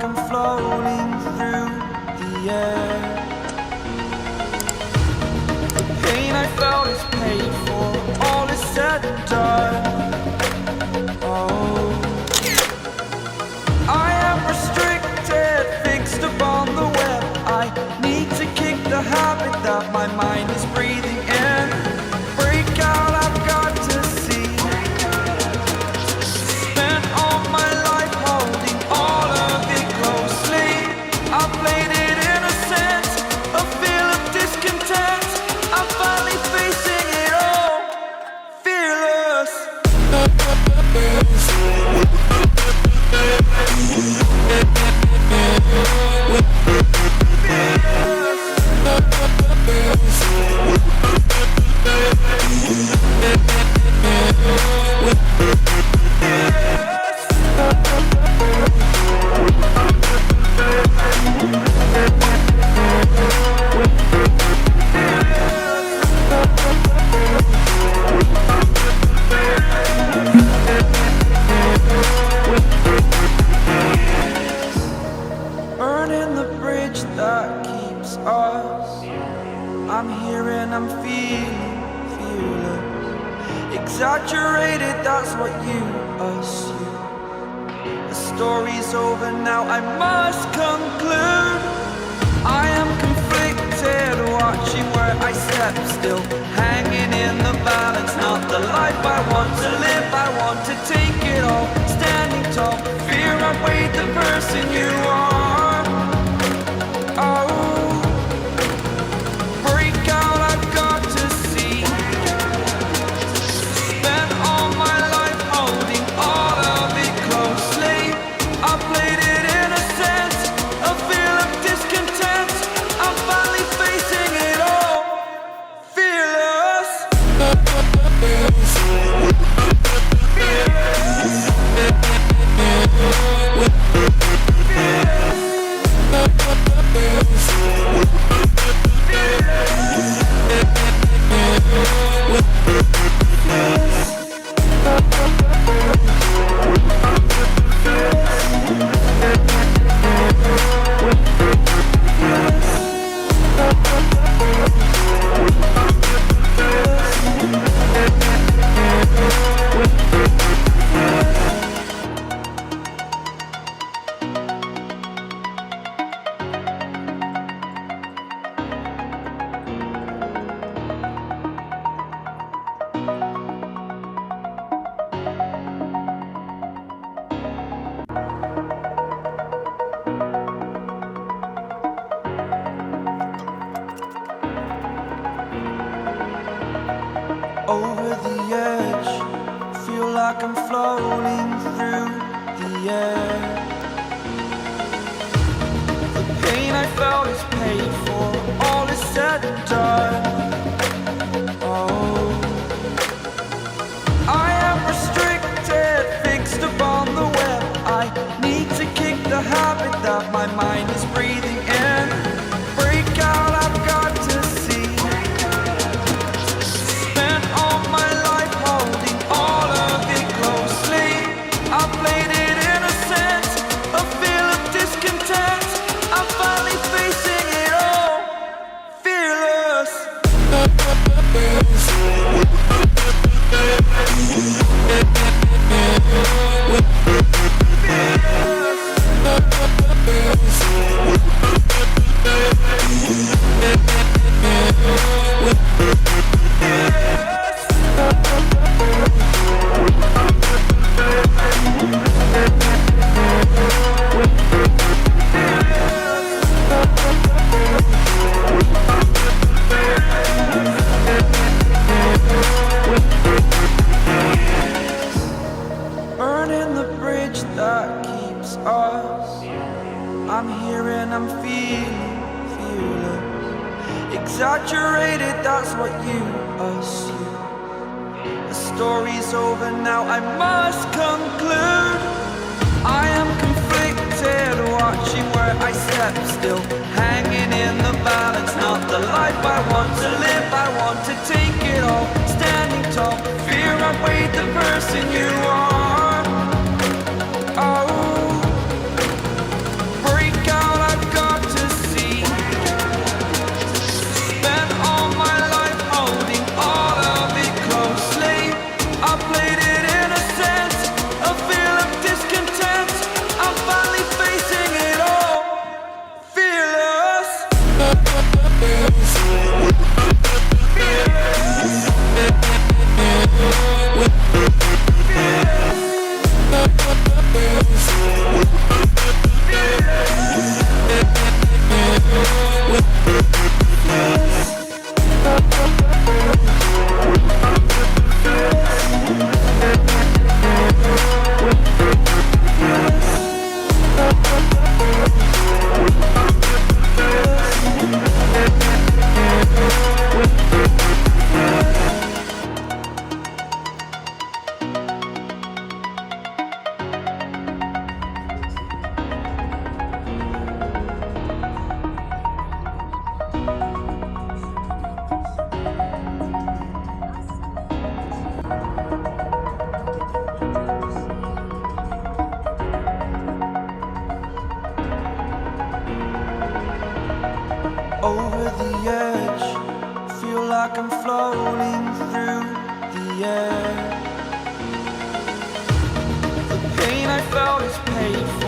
like I'm floating through the air. The pain I felt is paid for, all is said and done. Oh, I am restricted, fixed upon the web. I need to kick the habit that my mind is breathing in. Break out, I've got to see. Spent all my life holding all of it closely. I played it innocent, a feel of discontent. I'm finally facing it all, fearless. Burning the bridge that keeps us. I'm here and I'm feeling fearless. Exaggerated, that's what you assume. The story's over now, I must conclude. I am conflicted, watching where I step still, hanging in the balance. Not the life I want to live, I want to take it all. Standing tall, fear outweighed the person you are. Oh, break out, I've got to see. Spent all my life holding all of it closely. I played it innocent, a feel of discontent. I'm finally facing it all, fearless. Over the edge, feel like I'm floating through the air. The pain I felt is paid for, all is said and done. Oh, I am restricted, fixed upon the web. I need to kick the habit that my mind is breathing in. Break out, I've got to see. Spent all my life holding all of it closely. I played it innocent, a feel of discontent. I'm finally facing it all, fearless. Burning the bridge that keeps us. I'm here and I'm feeling fearless. Exaggerated, that's what you assume. The story's over now, I must conclude. I am conflicted, watching where I step still, hanging in the balance. Not the life I want to live, I want to take it all. Standing tall, fear outweighed the person you are. Oh, Over the edge, feel like I'm floating through the air. The pain I felt is paid for.